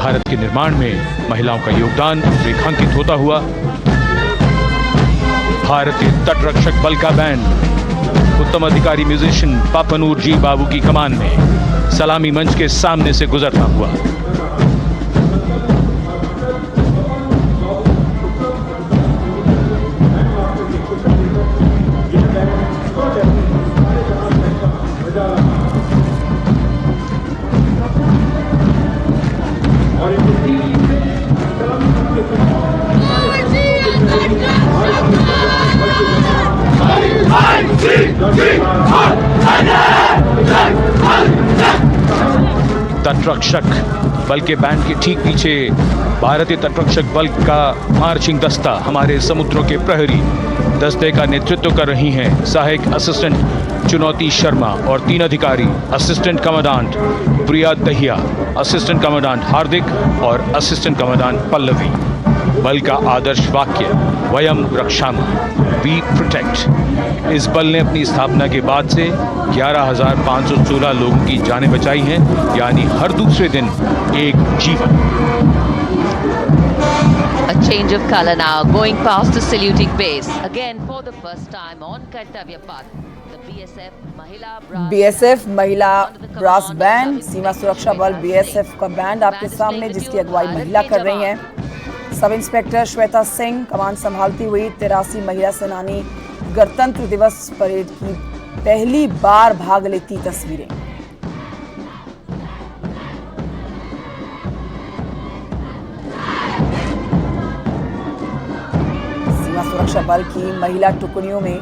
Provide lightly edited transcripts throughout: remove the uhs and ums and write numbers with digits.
भारत के निर्माण में महिलाओं का योगदान रेखांकित होता हुआ भारतीय तटरक्षक बल का बैंड उत्तम अधिकारी म्यूजिशियन पापनूर जी बाबू की कमान में सलामी मंच के सामने से गुजरता हुआ तटरक्षक बल के बैंड के ठीक पीछे भारतीय तटरक्षक बल का मार्चिंग दस्ता हमारे समुद्रों के प्रहरी दस्ते का नेतृत्व कर रही हैं सहायक असिस्टेंट चुनौती शर्मा और 3 अधिकारी असिस्टेंट कमांडेंट प्रिया दहिया, असिस्टेंट कमांडेंट हार्दिक और असिस्टेंट कमांडेंट पल्लवी। बल का आदर्श वाक्य वयम रक्षामः, वी प्रोटेक्ट। इस बल ने अपनी स्थापना के बाद से 11,516 लोगों की जानें बचाई हैं, यानी हर दूसरे दिन एक जीवन। A change of color now, going past the saluting base. Again for the first time on Kartavya Path, the BSF महिला ब्रास बैंड, सीमा सुरक्षा बल BSF का बैंड आपके सामने, जिसकी अगुवाई महिला कर रही हैं। सब इंस्पेक्टर श्वेता सिंह कमान संभालती हुई 83 महिला सेनानी गणतंत्र दिवस परेड की पहली बार भाग लेती तस्वीरें। सीमा सुरक्षा बल की महिला टुकड़ियों में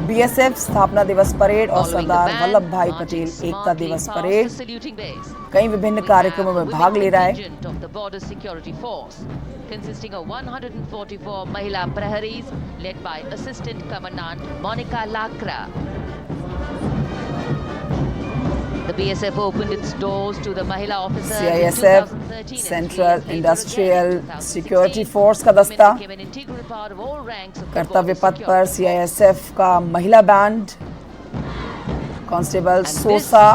BSF स्थापना दिवस परेड और सरदार वल्लभ भाई पटेल एकता दिवस परेड कई विभिन्न कार्यक्रमों में भाग ले रहा है। consisting of 144 Mahila Praharis led by Assistant Commandant Monica Lakra. The BSF opened its doors to the Mahila officers CISF Central Industrial Security Force का दस्ता कर्तव्य पथ पर CISF का महिला बैंड कांस्टेबल सोसा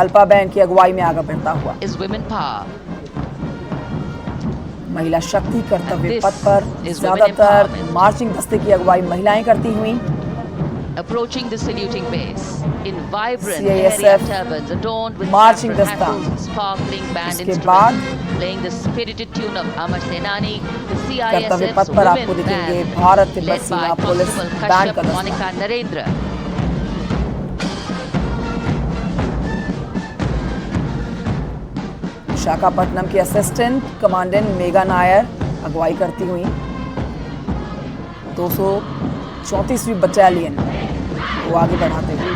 अल्पा बैंड की अगुवाई में आगे बढ़ता हुआ। is women power. महिला शक्ति कर्तव्य पथ पर ज्यादातर मार्चिंग दस्ते की अगुवाई महिलाएं करती हुई। Approaching the saluting base in vibrant CISF turbans adorned with marching दस्ता, sparkling band इसके बाद instruments playing the spirited tune of Amar Senani, the कर्तव्य CISF पथ पर आपको दिखेंगे भारत तिब्बत सीमा पुलिस बैंड का दस्ता। Monica Narendra. विशाखापट्टनम की असिस्टेंट कमांडेंट मेगा नायर अगुवाई करती हुई 234वीं बटालियन को आगे बढ़ाते हुए।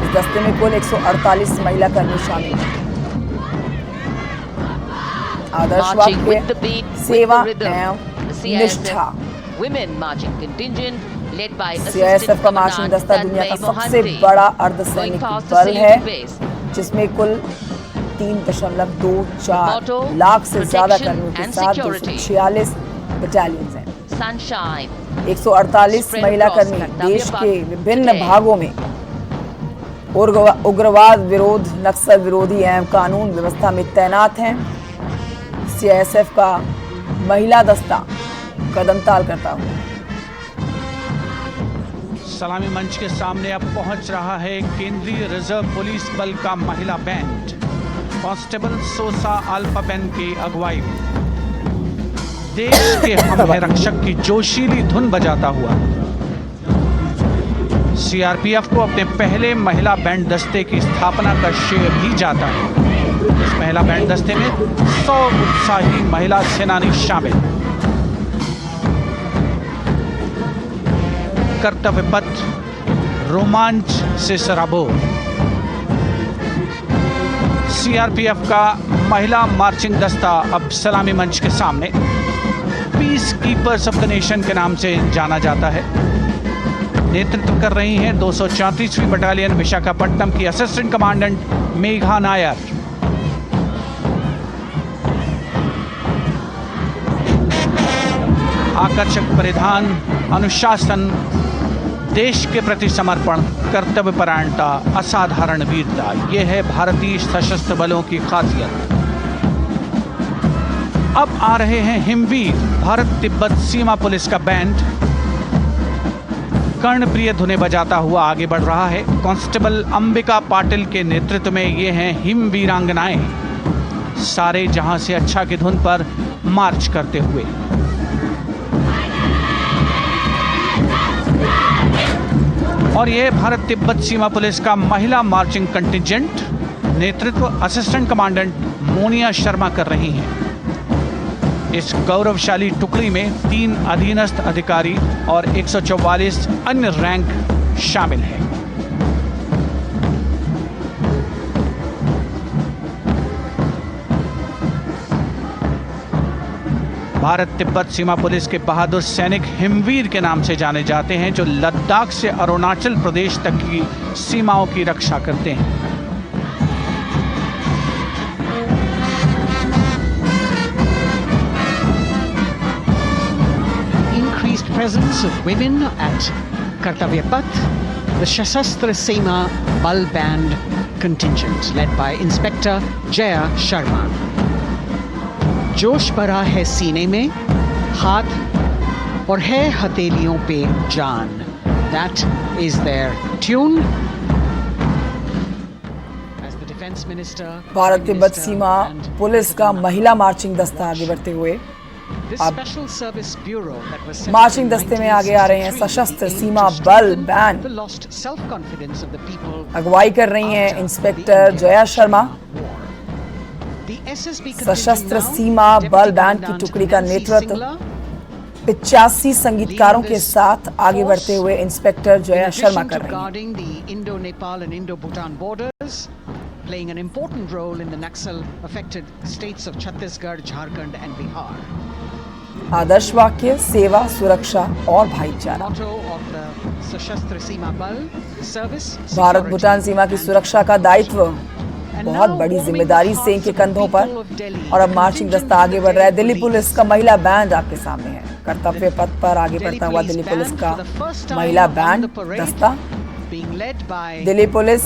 इस दस्ते में कुल 148 महिला कर्मी शामिल हैं। आदर्श वाक्य सेवा एवं निष्ठा। CISF का मार्चिंग दस्ता दुनिया का सबसे बड़ा अर्धसैनिक बल है, जिसमें कुल 3.24 लाख से ज्यादा कर्मियों के साथ 246 बटालियंस हैं। 148 महिला कर्मी देश के विभिन्न भागों में उग्रवाद विरोध, नक्सल विरोधी एवं कानून व्यवस्था में तैनात हैं। CISF का महिला दस्ता कदमताल करता हुआ सलामी मंच के सामने अब पहुंच रहा है केंद्रीय रिजर्व पुलिस बल का महिला बैंड कांस्टेबल सोसा अल्पा बैंड की अगुवाई में देश के हम रक्षक की जोशीली धुन बजाता हुआ CRPF को अपने पहले महिला बैंड दस्ते की स्थापना का श्रेय भी जाता है। इस महिला बैंड दस्ते में 100 उत्साही महिला सेनानी शामिल। कर्तव्य पथ रोमांच से सराबोर। CRPF का महिला मार्चिंग दस्ता अब सलामी मंच के सामने peace keepers of the nation के नाम से जाना जाता है। नेतृत्व कर रही हैं 234वीं बटालियन विशाखापट्टनम की असिस्टेंट कमांडेंट मेघा नायर। आकर्षक परिधान, अनुशासन, देश के प्रति समर्पण, कर्तव्य परायणता, असाधारण वीरता, यह है भारतीय सशस्त्र बलों की खासियत। अब आ रहे हैं हिमवीर भारत तिब्बत सीमा पुलिस का बैंड। कर्णप्रिय धुनें बजाता हुआ आगे बढ़ रहा है। कांस्टेबल अंबिका पाटिल के नेतृत्व में ये हैं हिमवीरांगनाएं, सारे जहां से अच्छा की धुन पर मार्च करते हुए। और ये भारत तिब्बत सीमा पुलिस का महिला मार्चिंग कंटिजेंट, नेतृत्व असिस्टेंट कमांडेंट मोनिया शर्मा कर रही हैं। इस गौरवशाली टुकड़ी में 3 अधीनस्थ अधिकारी और 144 अन्य रैंक शामिल हैं। भारत तिब्बत सीमा पुलिस के बहादुर सैनिक हिमवीर के नाम से जाने जाते हैं, जो लद्दाख से अरुणाचल प्रदेश तक की सीमाओं की रक्षा करते हैं। Increased presence of women at Kartavya Path, the Shasastra Seema Bal Band contingent led by Inspector Jaya Sharma. जोश भरा है सीने में, हाथ और है हथेलियों पे जान. That is their tune. As the Defence Minister, Bharat Tibet Seema police का महिला मार्चिंग दस्ता आगे बढ़ते हुए अब मार्चिंग दस्ते में आगे आ रहे हैं सशस्त्र सीमा बल बैंड। अगुवाई कर रही हैं इंस्पेक्टर जया शर्मा। सशस्त्र सीमा बल बैंड की टुकड़ी का नेतृत्व 85 संगीतकारों के साथ आगे बढ़ते हुए इंस्पेक्टर जया शर्मा कर रही हैं। Playing an important role in the Naxal-affected states of Chhattisgarh, Jharkhand, and Bihar. आदर्श वाक्य सेवा, सुरक्षा और भाईचारा। Motto of the Sashastra Seema Bal, service, Bharat Bhutan सीमा की सुरक्षा का दायित्व बहुत बड़ी जिम्मेदारी से इनके कंधों पर, और अब मार्चिंग दस्ता आगे बढ़ रहा है। दिल्ली पुलिस का महिला बैंड आपके सामने है। कर्तव्य पथ पर आगे बढ़ता हुआ दिल्ली पुलिस का महिला बैंड दस्ता। दिल्ली पुलिस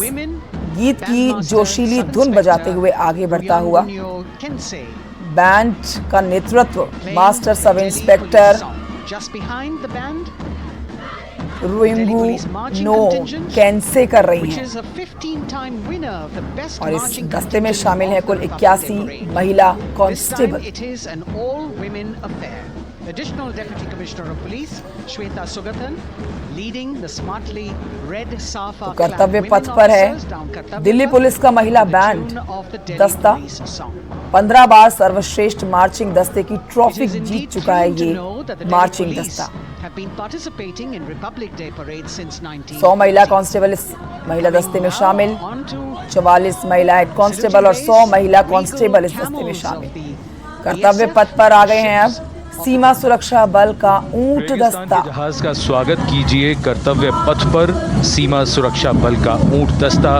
गीत की जोशीली धुन बजाते हुए आगे बढ़ता हुआ। बैंड का नेतृत्व मास्टर सब इंस्पेक्टर रुइंगू नो कैंसे कर रही हैं, और इस दस्ते में शामिल हैं कुल 81 महिला constable. Additional Deputy Commissioner of Police Shweta Sugathan leading the smartly red Safa कर्तव्य पथ पर है दिल्ली पुलिस का महिला बैंड दस्ता। 15 बार सर्वश्रेष्ठ मार्चिंग दस्ते की ट्रॉफी जीत चुका है ये मार्चिंग दस्ता। 100 महिला कांस्टेबल इस महिला दस्ते में शामिल, 44 महिला हेड कांस्टेबल और 100 महिला कांस्टेबल इस दस्ते में शामिल। कर्तव्य पथ पर आ गए हैं अब सीमा सुरक्षा बल का ऊंट दस्ता। जहाज का स्वागत कीजिए कर्तव्य पथ पर सीमा सुरक्षा बल का ऊंट दस्ता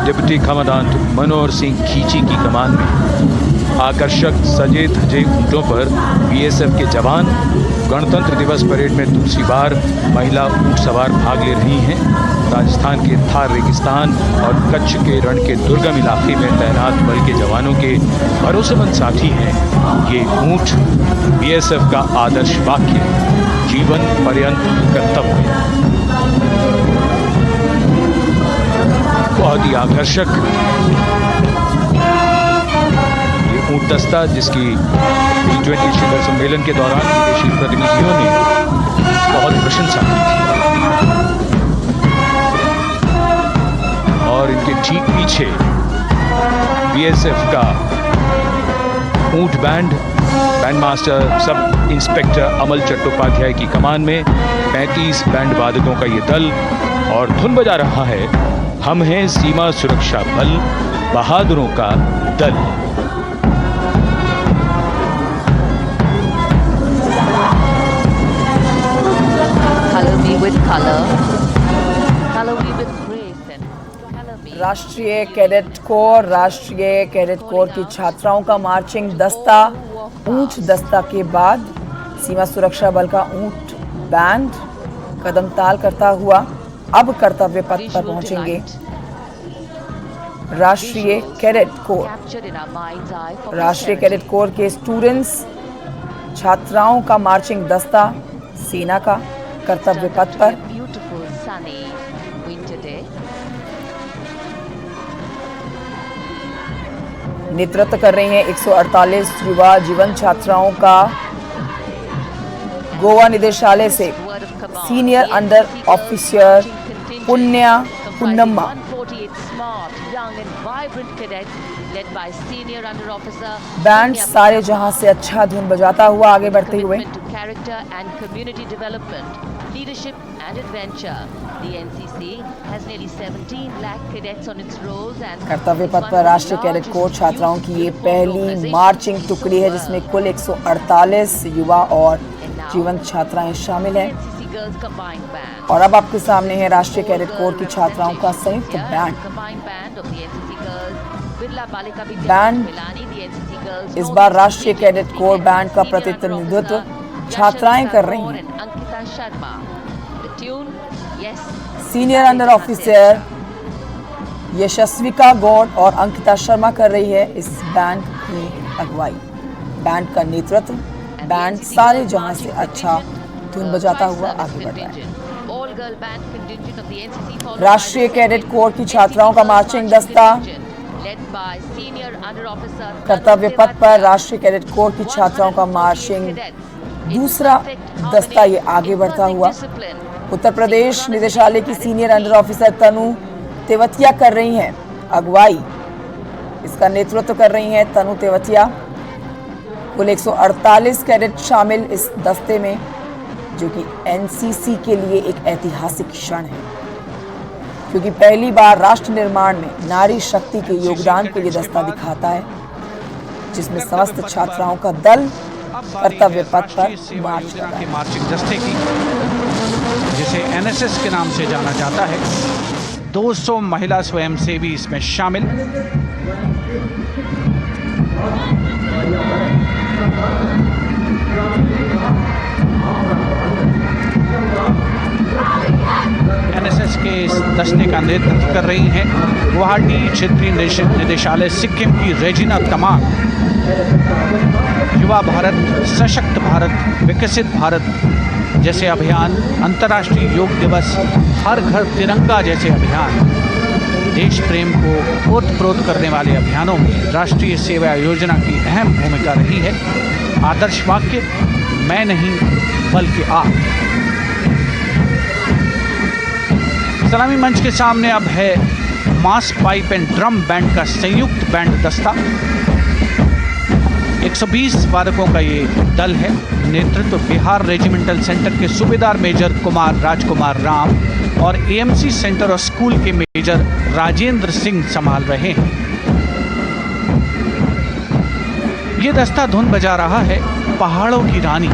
डिप्टी कमांडेंट मनोहर सिंह खींची की कमान में। आकर्षक सजे धजे ऊंटों पर बीएसएफ के जवान। गणतंत्र दिवस परेड में दूसरी बार महिला ऊंट सवार भाग ले रही हैं। राजस्थान के थार रेगिस्तान और कच्छ के रण के दुर्गम इलाके में तैनात बल के जवानों के भरोसेमंद साथी हैं ये ऊंट। बीएसएफ का आदर्श वाक्य जीवन पर्यंत कर्तव्य। बहुत ही आकर्षक ये ऊंट दस्ता, जिसकी G20 शिखर सम्मेलन के दौरान विदेशी प्रतिनिधियों ने बहुत प्रशंसा की थी। और इनके ठीक पीछे बीएसएफ का ऊंट बैंड मास्टर सब इंस्पेक्टर अमल चट्टोपाध्याय की कमान में 35 बैंड वादकों का ये दल, और धुन बजा रहा है हम हैं सीमा सुरक्षा बल, बहादुरों का दल। Color me with color, color me with grace, and color me. राष्ट्रीय कैडेट कोर की छात्राओं का मार्चिंग दस्ता ऊंट दस्ता के बाद सीमा सुरक्षा बल का ऊंट बैंड कदम ताल करता हुआ अब कर्तव्य पथ पर पहुंचेंगे। राष्ट्रीय कैडेट कोर के स्टूडेंट्स छात्राओं का मार्चिंग दस्ता सेना का कर्तव्य पथ पर। Beautiful sunny winter day. नेतृत्व कर रही हैं 148 युवा जीवन छात्राओं का गोवा निदेशालय से Word of command. Senior under officer पुण्या पुन्नम्मा। 148 smart, young and vibrant cadets led by senior under officer. Band सारे जहां से अच्छा धुन बजाता हुआ आगे बढ़ते हुए Commitment to character and community development, leadership and adventure. The NCC has nearly 17 lakh cadets on its rolls and कर्तव्य पथ पर राष्ट्रीय कैडेट कोर छात्राओं की ये पहली मार्चिंग टुकड़ी है जिसमें कुल 148 युवा और जीवन छात्राएं शामिल हैं। NCC Girls Combined Band. और अब आपके सामने है राष्ट्रीय कैडेट कोर की छात्राओं का संयुक्त band. Combined band of the NCC Girls. Birla Balika Vidyalaya band Milani, the NCC Girls. इस बार राष्ट्रीय कैडेट कोर बैंड का प्रतिनिधित्व छात्राएं कर रही हैं। Ankita Sharma. The tune, yes. Senior under officer Yashasvika Gaur और अंकिता शर्मा कर रही है इस बैंड की अगुवाई। बैंड का नेतृत्व बैंड सारे जहां से अच्छा धुन बजाता हुआ आगे बढ़ रहा है। राष्ट्रीय कैडेट कोर की छात्राओं का मार्चिंग दस्ता कर्तव्य पथ पर राष्ट्रीय कैडेट कोर की छात्राओं का मार्चिंग दूसरा दस्ता ये आगे बढ़ता हुआ। उत्तर प्रदेश निदेशालय की सीनियर अंडर ऑफिसर तनु तेवतिया कर रही हैं अगुवाई। इसका नेतृत्व कर रही हैं तनु तेवतिया। कुल 148 कैडेट शामिल इस दस्ते में, जो कि एनसीसी के लिए एक ऐतिहासिक क्षण है, क्योंकि पहली बार राष्ट्र निर्माण में नारी शक्ति के योगदान को ये दस्ता दिखाता है, जिसमें समस्त छात्राओं का दल कर्तव्य पथ पर मार्च कर रहा है। मार्चिंग दस्ते की, जिसे एनएसएस के नाम से जाना जाता है, 200 महिला स्वयंसेवी इसमें शामिल। एनएसएस के इस दस्ते का नेतृत्व कर रही हैं गुवाहाटी क्षेत्रीय निदेशालय सिक्किम की रेजिना तमांग। युवा भारत, सशक्त भारत, विकसित भारत जैसे अभियान, अंतर्राष्ट्रीय योग दिवस, हर घर तिरंगा जैसे अभियान, देश प्रेम को ओतप्रोत करने वाले अभियानों में राष्ट्रीय सेवा योजना की अहम भूमिका रही है। आदर्श वाक्य, मैं नहीं बल्कि आप। सलामी मंच के सामने अब है मास पाइप एंड ड्रम बैंड का संयुक्त बैंड दस्ता। 120 वादकों का ये दल है। नेतृत्व बिहार रेजिमेंटल सेंटर के सूबेदार मेजर कुमार राजकुमार राम और एएमसी सेंटर और स्कूल के मेजर राजेंद्र सिंह संभाल रहे हैं। ये दस्ता धुन बजा रहा है पहाड़ों की रानी